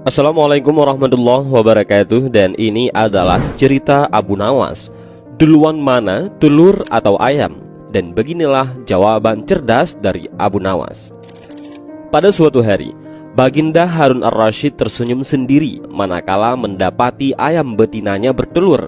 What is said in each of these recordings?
Assalamualaikum warahmatullahi wabarakatuh. Dan ini adalah cerita Abu Nawas. Duluan mana, telur atau ayam? Dan beginilah jawaban cerdas dari Abu Nawas. Pada suatu hari, Baginda Harun ar-Rasyid tersenyum sendiri manakala mendapati ayam betinanya bertelur.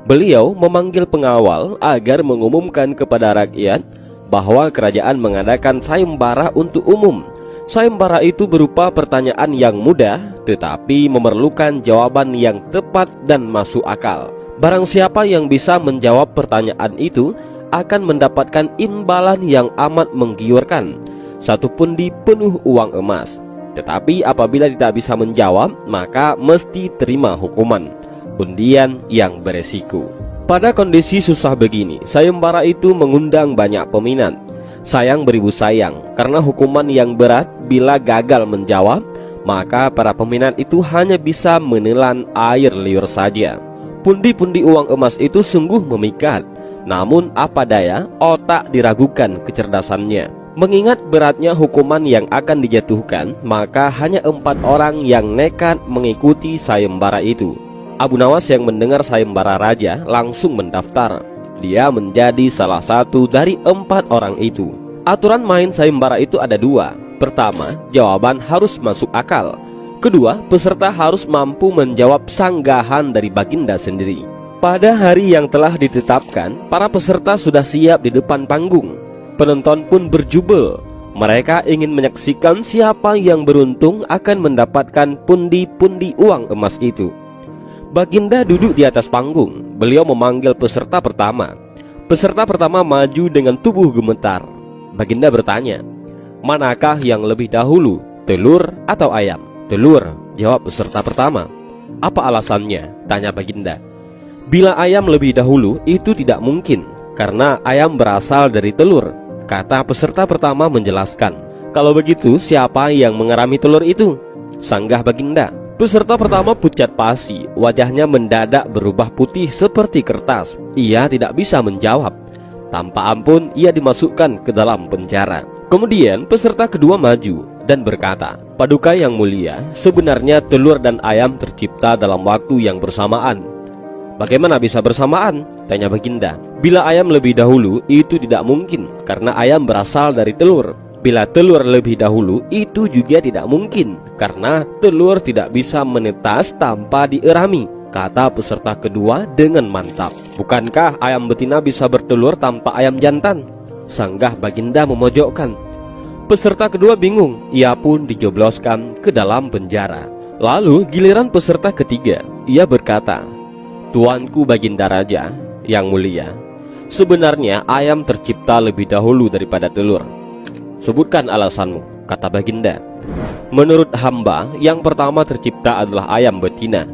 Beliau memanggil pengawal agar mengumumkan kepada rakyat bahwa kerajaan mengadakan sayembara untuk umum. Sayembara itu berupa pertanyaan yang mudah tetapi memerlukan jawaban yang tepat dan masuk akal. Barang siapa yang bisa menjawab pertanyaan itu akan mendapatkan imbalan yang amat menggiurkan, 1 pundi penuh uang emas. Tetapi apabila tidak bisa menjawab, maka mesti terima hukuman, undian yang beresiko. Pada kondisi susah begini, sayembara itu mengundang banyak peminat. Sayang beribu sayang, karena hukuman yang berat bila gagal menjawab, maka para peminat itu hanya bisa menelan air liur saja. Pundi-pundi uang emas itu sungguh memikat. Namun apa daya, otak diragukan kecerdasannya. Mengingat beratnya hukuman yang akan dijatuhkan, maka hanya 4 orang yang nekat mengikuti sayembara itu. Abu Nawas yang mendengar sayembara raja langsung mendaftar. Dia menjadi salah satu dari 4 orang itu. Aturan main sayembara itu ada 2. Pertama, jawaban harus masuk akal. Kedua, peserta harus mampu menjawab sanggahan dari Baginda sendiri. Pada hari yang telah ditetapkan, para peserta sudah siap di depan panggung. Penonton pun berjubel. Mereka ingin menyaksikan siapa yang beruntung akan mendapatkan pundi-pundi uang emas itu. Baginda duduk di atas panggung. Beliau memanggil peserta pertama. Peserta pertama maju dengan tubuh gemetar. Baginda bertanya, "Manakah yang lebih dahulu, telur atau ayam?" "Telur," jawab peserta pertama. "Apa alasannya?" tanya Baginda. "Bila ayam lebih dahulu, itu tidak mungkin, karena ayam berasal dari telur," kata peserta pertama menjelaskan. "Kalau begitu, siapa yang mengerami telur itu?" sanggah Baginda. Peserta pertama pucat pasi, wajahnya mendadak berubah putih seperti kertas. Ia tidak bisa menjawab. Tanpa ampun ia dimasukkan ke dalam penjara. Kemudian peserta kedua maju dan berkata, "Paduka yang mulia, sebenarnya telur dan ayam tercipta dalam waktu yang bersamaan." "Bagaimana bisa bersamaan?" tanya Baginda. "Bila ayam lebih dahulu, itu tidak mungkin, karena ayam berasal dari telur. Bila telur lebih dahulu, itu juga tidak mungkin, karena telur tidak bisa menetas tanpa dierami," kata peserta kedua dengan mantap. "Bukankah ayam betina bisa bertelur tanpa ayam jantan?" sanggah Baginda memojokkan. Peserta kedua bingung, ia pun dijebloskan ke dalam penjara. Lalu giliran peserta ketiga, ia berkata, "Tuanku Baginda Raja yang mulia, sebenarnya ayam tercipta lebih dahulu daripada telur." "Sebutkan alasanmu," kata Baginda. "Menurut hamba, yang pertama tercipta adalah ayam betina,"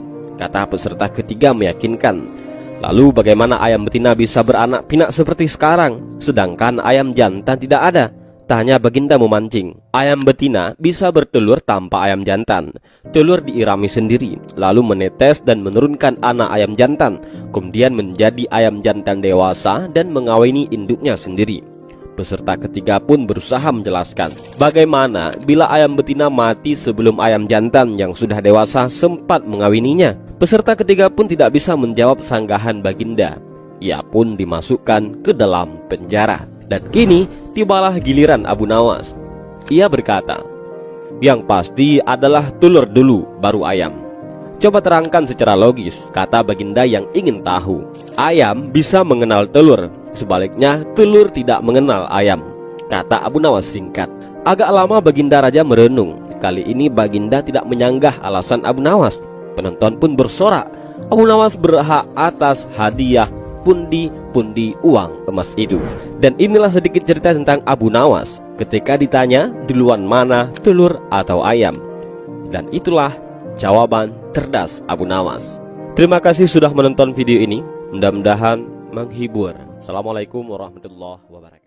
kata peserta ketiga meyakinkan. "Lalu bagaimana ayam betina bisa beranak pinak seperti sekarang, sedangkan ayam jantan tidak ada?" tanya Baginda memancing. "Ayam betina bisa bertelur tanpa ayam jantan. Telur diirami sendiri, lalu menetes dan menurunkan anak ayam jantan, kemudian menjadi ayam jantan dewasa dan mengawini induknya sendiri." Peserta ketiga pun berusaha menjelaskan, "Bagaimana bila ayam betina mati sebelum ayam jantan yang sudah dewasa sempat mengawininya?" Peserta ketiga pun tidak bisa menjawab sanggahan Baginda. Ia pun dimasukkan ke dalam penjara. Dan kini tibalah giliran Abu Nawas. Ia berkata, "Yang pasti adalah telur dulu baru ayam." "Coba terangkan secara logis," kata Baginda yang ingin tahu. "Ayam bisa mengenal telur, sebaliknya telur tidak mengenal ayam," kata Abu Nawas singkat. Agak lama Baginda Raja merenung. Kali ini Baginda tidak menyanggah alasan Abu Nawas. Penonton pun bersorak, Abu Nawas berhak atas hadiah pundi-pundi uang emas itu. Dan inilah sedikit cerita tentang Abu Nawas ketika ditanya duluan mana, telur atau ayam. Dan itulah jawaban cerdas Abu Nawas. Terima kasih sudah menonton video ini. Mudah-mudahan menghibur. Assalamualaikum warahmatullahi wabarakatuh.